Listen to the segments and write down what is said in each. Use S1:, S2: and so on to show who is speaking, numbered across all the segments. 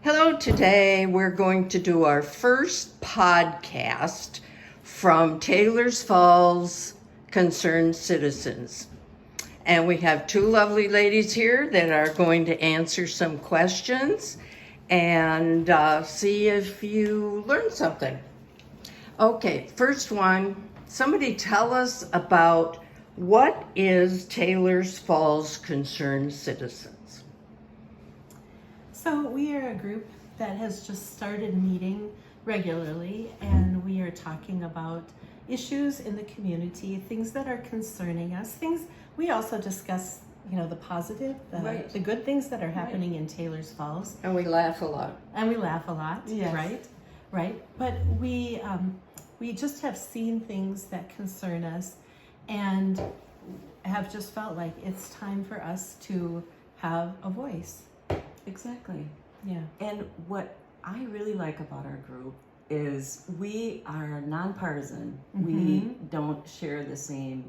S1: Hello, today we're going to do our first podcast from Taylor's Falls Concerned Citizens. And we have two lovely ladies here that are going to answer some questions and see if you learned something. Okay, first one, somebody tell us about what is Taylor's Falls Concerned Citizens?
S2: So we are a group that has just started meeting regularly, and we are talking about issues in the community, things that are concerning us, things we also discuss, the positive,
S1: Right.
S2: the good things that are happening in Taylor's Falls.
S1: And we laugh a lot.
S2: And we laugh a lot,
S1: Yes.
S2: right. But we just have seen things that concern us and have just felt like it's time for us to have a voice.
S3: Exactly.
S2: Yeah.
S3: And what I really like about our group is we are nonpartisan. We don't share the same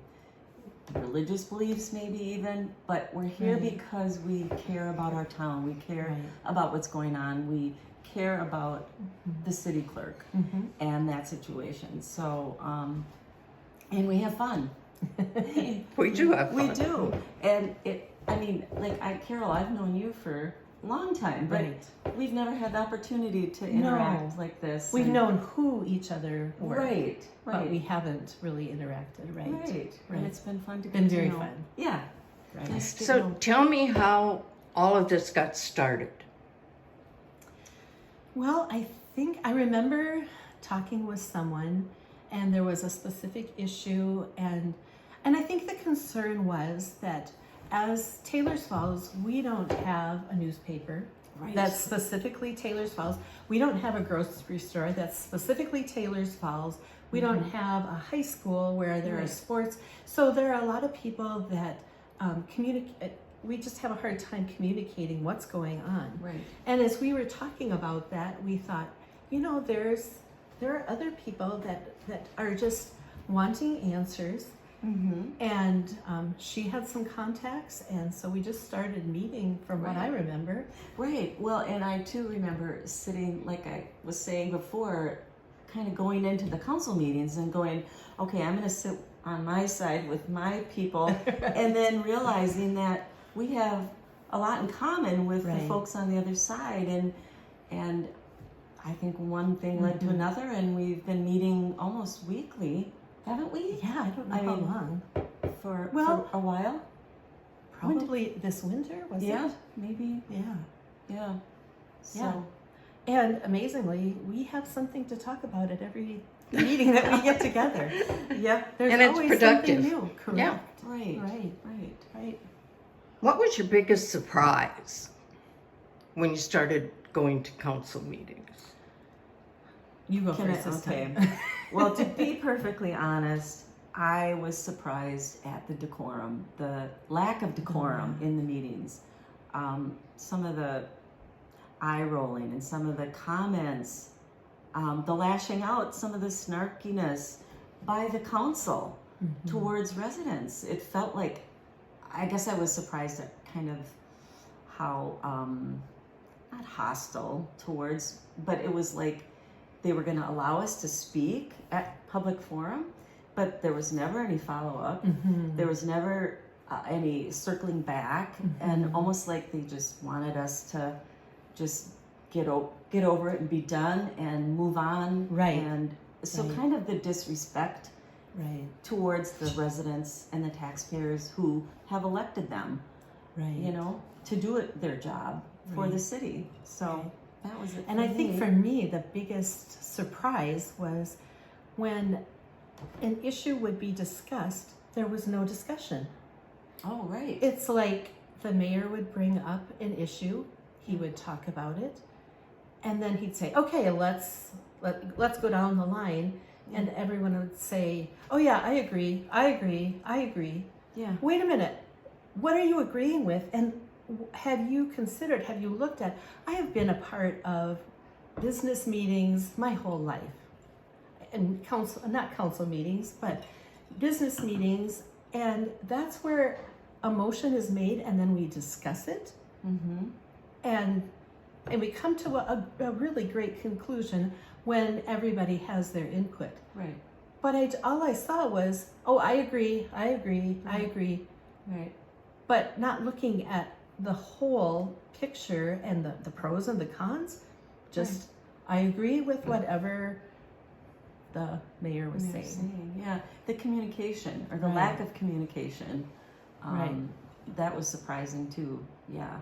S3: religious beliefs, maybe even, but we're here
S2: Right.
S3: because we care about our town. We care
S2: Right.
S3: about what's going on. We care about the city clerk and that situation. So, and we have fun.
S1: We do have fun.
S3: We do. And Carol, I've known you for a long time, but
S2: Right.
S3: we've never had the opportunity to interact like this.
S2: We've
S3: and-
S2: known who each other were,
S3: Right,
S2: but we
S3: right.
S2: haven't really interacted, right?
S3: Right. And it's been fun to
S2: Been
S3: get to
S2: very
S3: know.
S2: fun.
S3: Yeah.
S2: Right.
S3: Nice to
S1: So
S3: know.
S1: tell me how all of this got started.
S2: Well, I think I remember talking with someone, and there was a specific issue, and I think the concern was that as Taylor's Falls, we don't have a newspaper
S3: Right.
S2: that's specifically Taylor's Falls. We don't have a grocery store that's specifically Taylor's Falls. We don't have a high school where there are
S3: Right.
S2: sports. So there are a lot of people that communicate. We just have a hard time communicating what's going on.
S3: Right.
S2: And as we were talking about that, we thought, there are other people that are just wanting answers. And she had some contacts, and so we just started meeting from what I
S3: Right.
S2: remember.
S3: Right. Well, and I too remember sitting, like I was saying before, kind of going into the council meetings and going, okay, I'm going to sit on my side with my people, and then realizing that we have a lot in common with
S2: Right.
S3: the folks on the other side, and I think one thing led to another, and we've been meeting almost weekly, haven't we?
S2: Yeah, I don't know
S3: I
S2: how
S3: mean,
S2: long.
S3: For
S2: Well,
S3: a while.
S2: Probably this winter, was
S3: Yeah,
S2: it?
S3: maybe.
S2: Yeah.
S3: Yeah. So.
S2: Yeah. And amazingly, we have something to talk about at every meeting that we get together. Yep. There's
S1: And it's
S2: always
S1: productive.
S2: something new. Correct.
S1: Yeah.
S3: Right.
S2: Right.
S3: Right.
S2: Right.
S1: What was your biggest surprise when you started going to council meetings?
S2: You go
S3: Can I-
S2: first this
S3: okay.
S2: time.
S3: Well, to be perfectly honest, I was surprised at the decorum, the lack of decorum in the meetings. Some of the eye rolling and some of the comments, the lashing out, some of the snarkiness by the council towards residents. It felt like, I guess I was surprised at kind of how, not hostile towards, but it was like they were going to allow us to speak at public forum, but there was never any follow-up. There was never any circling back, and almost like they just wanted us to just get over it and be done and move on.
S2: Right.
S3: And so
S2: Right.
S3: kind of the disrespect
S2: Right.
S3: towards the residents and the taxpayers who have elected them,
S2: Right.
S3: to do their job for
S2: Right.
S3: the city. So
S2: Right.
S3: that was it.
S2: And I think for me, the biggest surprise was when an issue would be discussed, there was no discussion.
S3: Oh, right.
S2: It's like the mayor would bring up an issue, he would talk about it, and then he'd say, okay, let's go down the line, and everyone would say, oh yeah, I agree.
S3: Yeah.
S2: Wait a minute, what are you agreeing with? And have you looked at, I have been a part of business meetings my whole life, and not council meetings, but business meetings, and that's where a motion is made and then we discuss it.
S3: Mm-hmm.
S2: And and we come to a really great conclusion when everybody has their input.
S3: Right.
S2: But all I saw was, oh, I agree, I agree, I agree,
S3: Right.
S2: but not looking at the whole picture and the pros and the cons. Just, I agree with whatever the mayor was
S3: You're
S2: saying.
S3: yeah, the communication or the
S2: Right.
S3: lack of communication,
S2: Right.
S3: that was surprising too. Yeah,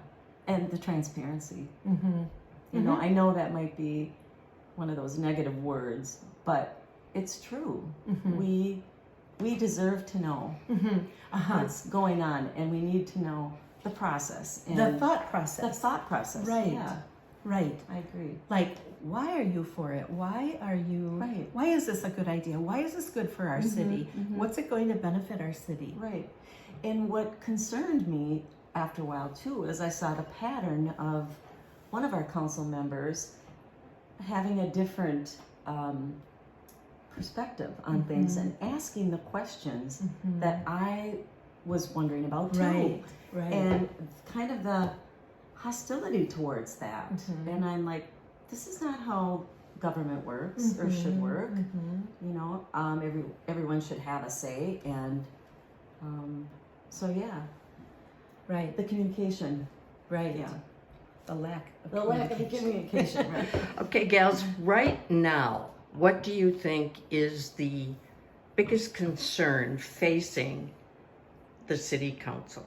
S3: and the transparency.
S2: Mm-hmm.
S3: You know, I know that might be one of those negative words, but it's true.
S2: Mm-hmm.
S3: We deserve to know
S2: Mm-hmm. Uh-huh.
S3: what's going on, and we need to know the process and
S2: The thought
S3: the
S2: process.
S3: thought process.
S2: Right.
S3: Yeah,
S2: Right.
S3: I agree.
S2: Like, why are you for it? Why are you?
S3: Right.
S2: Why is this a good idea? Why is this good for our city?
S3: mhm.
S2: What's it going to benefit our city?
S3: Right. And what concerned me after a while too is I saw the pattern of one of our council members having a different perspective on things and asking the questions that I was wondering about too.
S2: Right. Right.
S3: And kind of the hostility towards that.
S2: Mhm.
S3: And I'm like, this is not how government works or should work.
S2: Mm-hmm.
S3: You know, everyone should have a say, and so yeah,
S2: Right.
S3: the communication,
S2: Right.
S3: yeah,
S2: The lack of
S3: the lack of communication, right?
S1: Okay, gals, right now, what do you think is the biggest concern facing the city council?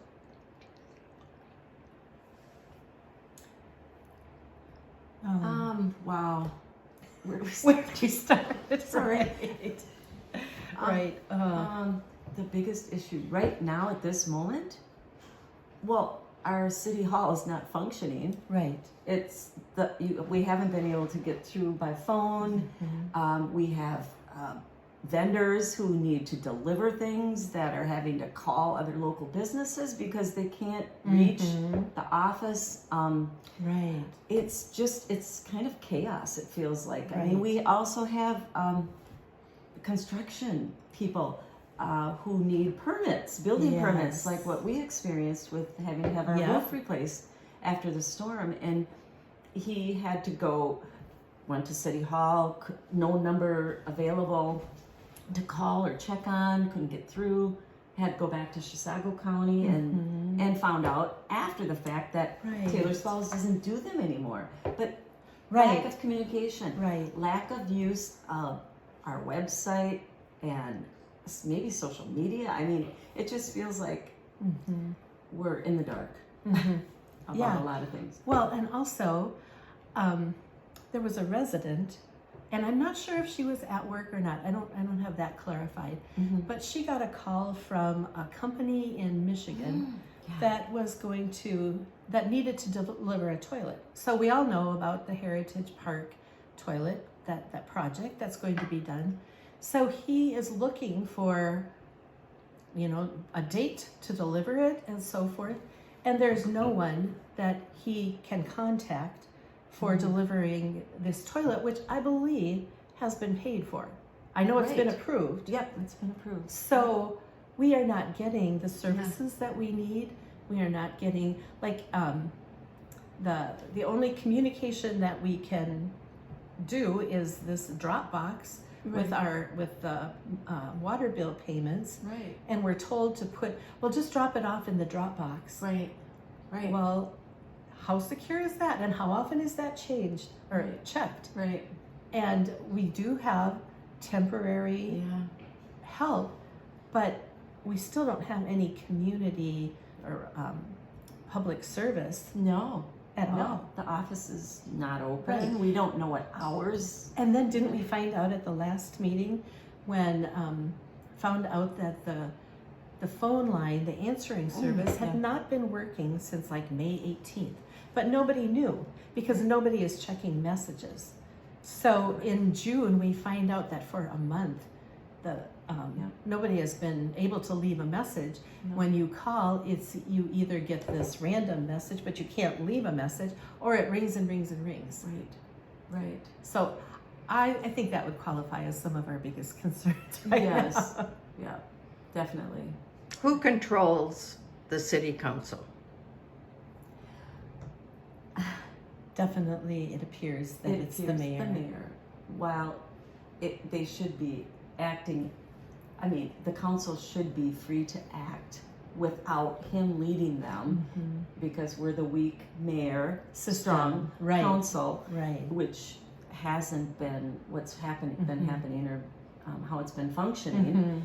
S3: Wow. Where do we
S2: Where
S3: start?
S2: do you start?
S3: Sorry.
S2: Right. Right.
S3: The biggest issue right now at this moment, well, our city hall is not functioning.
S2: Right.
S3: It's we haven't been able to get through by phone. We have vendors who need to deliver things that are having to call other local businesses because they can't reach the office.
S2: Right.
S3: It's kind of chaos, it feels like. I
S2: Right.
S3: mean, we also have construction people who need permits, building permits,
S2: Yes.
S3: like what we experienced with having to have our
S2: Yep.
S3: roof replaced after the storm. And he had to went to City Hall, no number available to call or check on, couldn't get through, had to go back to Chisago County and found out after the fact that
S2: Right.
S3: Taylor's Falls doesn't do them anymore. But
S2: Right.
S3: lack of communication,
S2: Right.
S3: lack of use of our website and maybe social media. I mean, it just feels like we're in the dark about
S2: Yeah.
S3: a lot of things.
S2: Well, and also, there was a resident, and I'm not sure if she was at work or not. I don't have that clarified. But she got a call from a company in Michigan that that needed to deliver a toilet. So we all know about the Heritage Park toilet, that project that's going to be done. So he is looking for, a date to deliver it and so forth. And there's no one that he can contact for delivering this toilet, which I believe has been paid for. I know it's been
S3: Right.
S2: approved.
S3: Yep, it's been approved.
S2: So we are not getting the services that we need. We are not getting, like, the only communication that we can do is this Dropbox with the water bill payments,
S3: Right,
S2: and we're told to just drop it off in the Dropbox.
S3: right, right,
S2: Well, how secure is that, and how often is that changed or
S3: Right.
S2: checked?
S3: right.
S2: And we do have temporary
S3: Yeah.
S2: help, but we still don't have any community or public service
S3: No,
S2: at
S3: no,
S2: all.
S3: the office is not open.
S2: Right.
S3: We don't know what hours.
S2: And then didn't we find out at the last meeting when found out that the phone line, the answering service, had
S3: yeah.
S2: not been working since like May 18th. But nobody knew because nobody is checking messages. So in June, we find out that for a month, nobody has been able to leave a message.
S3: No.
S2: When you call, you either get this random message, but you can't leave a message, or it rings and rings and rings.
S3: Right, right.
S2: So I think that would qualify as some of our biggest concerns right
S3: Yes,
S2: now.
S3: yeah, definitely.
S1: Who controls the city council?
S2: definitely it appears that
S3: It
S2: it's the
S3: appears
S2: mayor.
S3: The mayor. While they should be acting, I mean, the council should be free to act without him leading them, because we're the weak mayor,
S2: System,
S3: strong
S2: right.
S3: council,
S2: Right.
S3: which hasn't been what's been
S2: Mhm.
S3: happening, or how it's been functioning.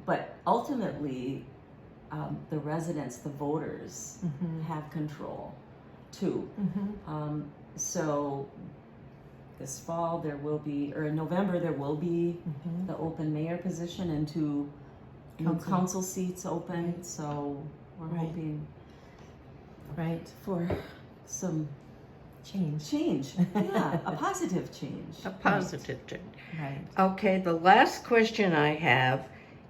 S3: But ultimately, the residents, the voters, have control too. So this fall there will be, or in November there will be the open mayor position and two new
S2: Council.
S3: council seats open.
S2: Right.
S3: So we're
S2: Right.
S3: hoping
S2: Right.
S3: for some
S2: Change.
S3: change. Yeah, a positive change.
S1: A positive change.
S2: Right.
S1: Okay, the last question I have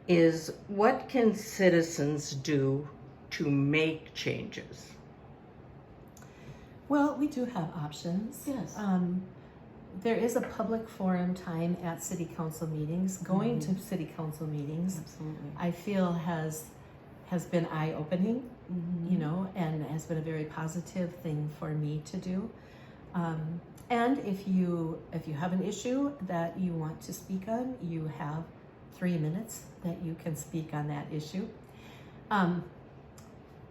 S1: is what can citizens do to make changes?
S2: Well, we do have options.
S3: Yes.
S2: There is a public forum time at city council meetings. Going to city council meetings,
S3: Absolutely.
S2: I feel has been eye-opening, you know, and has been a very positive thing for me to do. And if you have an issue that you want to speak on, you have 3 minutes that you can speak on that issue.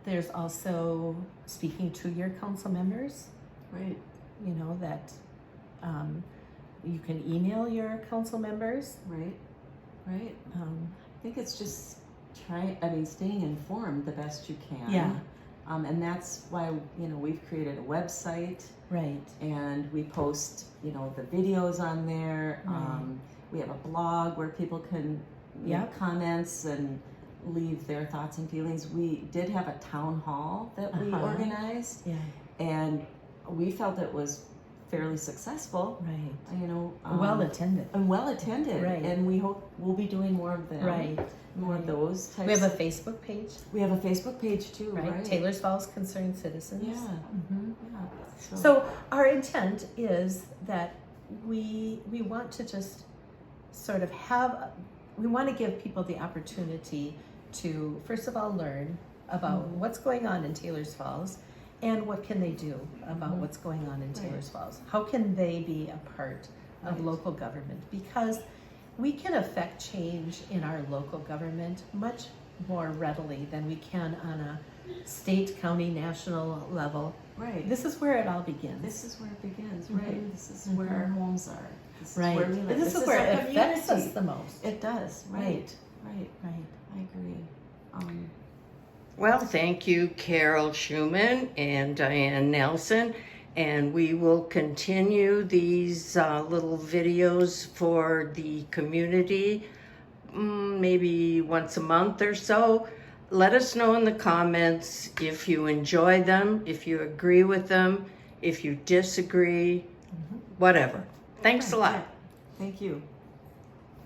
S2: There's also speaking to your council members,
S3: Right.
S2: you know, that you can email your council members.
S3: Right. Right. I think it's just staying informed the best you can.
S2: Yeah.
S3: And that's why, we've created a website
S2: Right.
S3: and we post, the videos on there.
S2: Right.
S3: We have a blog where people can make
S2: Yep.
S3: comments and leave their thoughts and feelings. We did have a town hall that we organized,
S2: Yeah.
S3: and we felt it was fairly successful,
S2: Right. Well attended.
S3: and well attended.
S2: Right.
S3: And we hope we'll be doing more of them.
S2: Right.
S3: More of those types.
S2: We have a Facebook page,
S3: We have a Facebook page too,
S2: right?
S3: right?
S2: Taylor's Falls Concerned Citizens.
S3: Yeah.
S2: Mhm.
S3: Yeah.
S2: So our intent is that we want to just sort of we want to give people the opportunity to, first of all, learn about what's going on in Taylor's Falls and what can they do about what's going on in Taylor's Falls. How can they be a part of
S3: Right.
S2: local government? Because we can affect change in our local government much more readily than we can on a state, county, national level.
S3: Right.
S2: This is where it all begins.
S3: This is where it begins,
S2: Mhm.
S3: right? This is where our homes are. This
S2: Right.
S3: is where we live.
S2: This is where
S3: our
S2: it affects us
S3: community.
S2: the most.
S3: It does, right? Right.
S2: Right.
S3: I agree.
S1: Well, thank you, Carol Schumann and Diane Nelson. And we will continue these little videos for the community, maybe once a month or so. Let us know in the comments if you enjoy them, if you agree with them, if you disagree, whatever. Thanks a lot.
S3: Thank you.